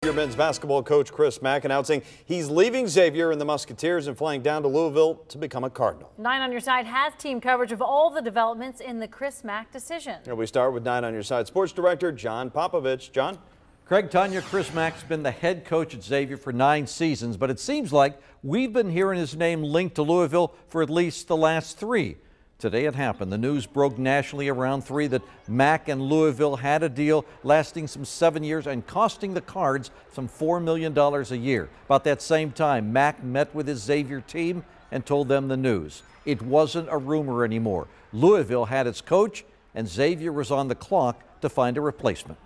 Your men's basketball coach Chris Mack announcing he's leaving Xavier and the Musketeers and flying down to Louisville to become a Cardinal. 9 on Your Side has team coverage of all the developments in the Chris Mack decision. And we start with 9 on Your Side sports director John Popovich. John? Craig, Tanya, Chris Mack's been the head coach at Xavier for 9 seasons, but it seems like we've been hearing his name linked to Louisville for at least the last 3. Today it happened. The news broke nationally around 3 that Mack and Louisville had a deal lasting some 7 years and costing the Cards some $4 million a year. About that same time, Mack met with his Xavier team and told them the news. It wasn't a rumor anymore. Louisville had its coach, and Xavier was on the clock to find a replacement.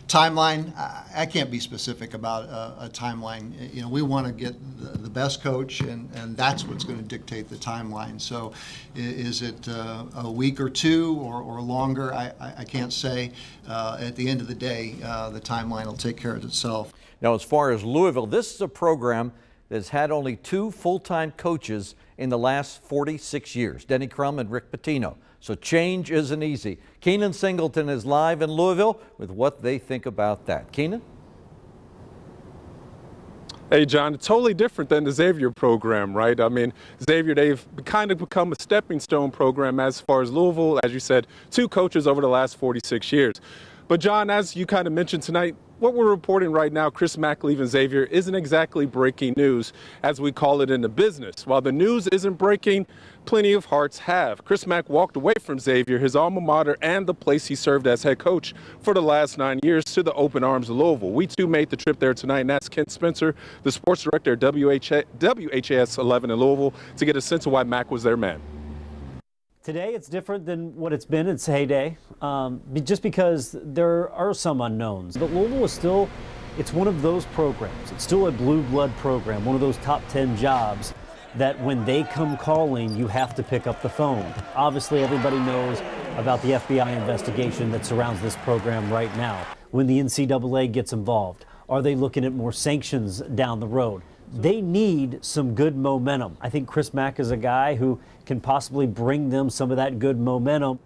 Timeline, I can't be specific about a timeline. You know, we want to get the best coach, and that's what's going to dictate the timeline. So is it a week or 2 or longer? I can't say. At the end of the day, the timeline will take care of itself. Now, as far as Louisville, this is a program that's had only 2 full-time coaches in the last 46 years, Denny Crum and Rick Pitino. So change isn't easy. Keenan Singleton is live in Louisville with what they think about that. Keenan? Hey, John, it's totally different than the Xavier program, right? I mean, Xavier, they've kind of become a stepping stone program as far as Louisville. As you said, 2 coaches over the last 46 years. But, John, as you kind of mentioned tonight, what we're reporting right now, Chris Mack leaving Xavier, isn't exactly breaking news, as we call it in the business. While the news isn't breaking, plenty of hearts have. Chris Mack walked away from Xavier, his alma mater, and the place he served as head coach for the last 9 years, to the open arms of Louisville. We too made the trip there tonight, and that's Kent Spencer, the sports director at WHAS 11 in Louisville, to get a sense of why Mack was their man. Today it's different than what it's been in its heyday, just because there are some unknowns. But Louisville is still, it's one of those programs. It's still a blue blood program, one of those top 10 jobs that when they come calling, you have to pick up the phone. Obviously, everybody knows about the FBI investigation that surrounds this program right now. When the NCAA gets involved, are they looking at more sanctions down the road? They need some good momentum. I think Chris Mack is a guy who can possibly bring them some of that good momentum.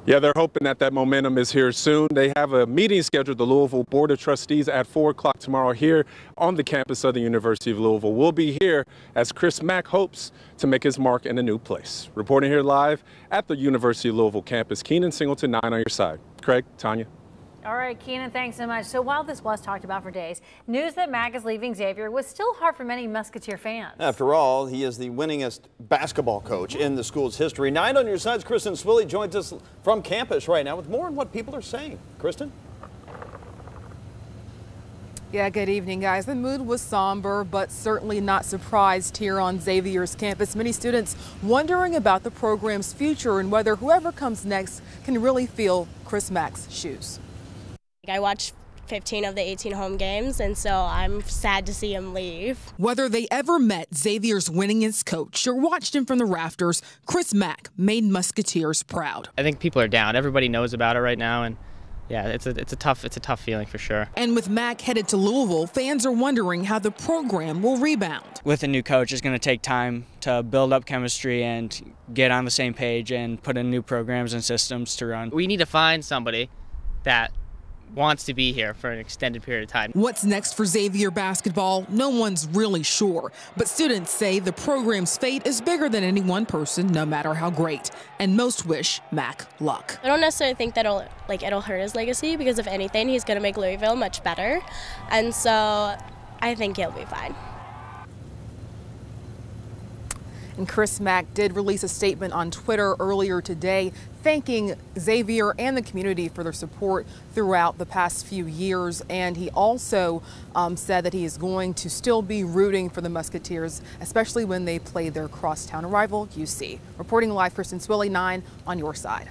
Yeah, they're hoping that that momentum is here soon. They have a meeting scheduled, the Louisville Board of Trustees, at 4 o'clock tomorrow here on the campus of the University of Louisville. We'll be here as Chris Mack hopes to make his mark in a new place. Reporting here live at the University of Louisville campus, Keenan Singleton, 9 on your side. Craig, Tanya. All right, Keenan, thanks so much. So while this was talked about for days, news that Mack is leaving Xavier was still hard for many Musketeer fans. After all, he is the winningest basketball coach in the school's history. 9 on Your Side's Kristen Swilley joins us from campus right now with more on what people are saying. Kristen? Yeah, good evening, guys. The mood was somber, but certainly not surprised here on Xavier's campus. Many students wondering about the program's future and whether whoever comes next can really fill Chris Mack's shoes. I watched 15 of the 18 home games, and so I'm sad to see him leave. Whether they ever met Xavier's winningest coach or watched him from the rafters, Chris Mack made Musketeers proud. I think people are down. Everybody knows about it right now, and yeah, it's a tough feeling for sure. And with Mack headed to Louisville, fans are wondering how the program will rebound. With a new coach, it's going to take time to build up chemistry and get on the same page and put in new programs and systems to run. We need to find somebody that wants to be here for an extended period of time. What's next for Xavier basketball? No one's really sure, but students say the program's fate is bigger than any one person, no matter how great, and most wish Mack luck. I don't necessarily think that it'll hurt his legacy, because if anything, he's going to make Louisville much better, and so I think he'll be fine. And Chris Mack did release a statement on Twitter earlier today thanking Xavier and the community for their support throughout the past few years. And he also said that he is going to still be rooting for the Musketeers, especially when they play their crosstown rival, UC. Reporting live, Kristen Swilley, 9 on Your Side.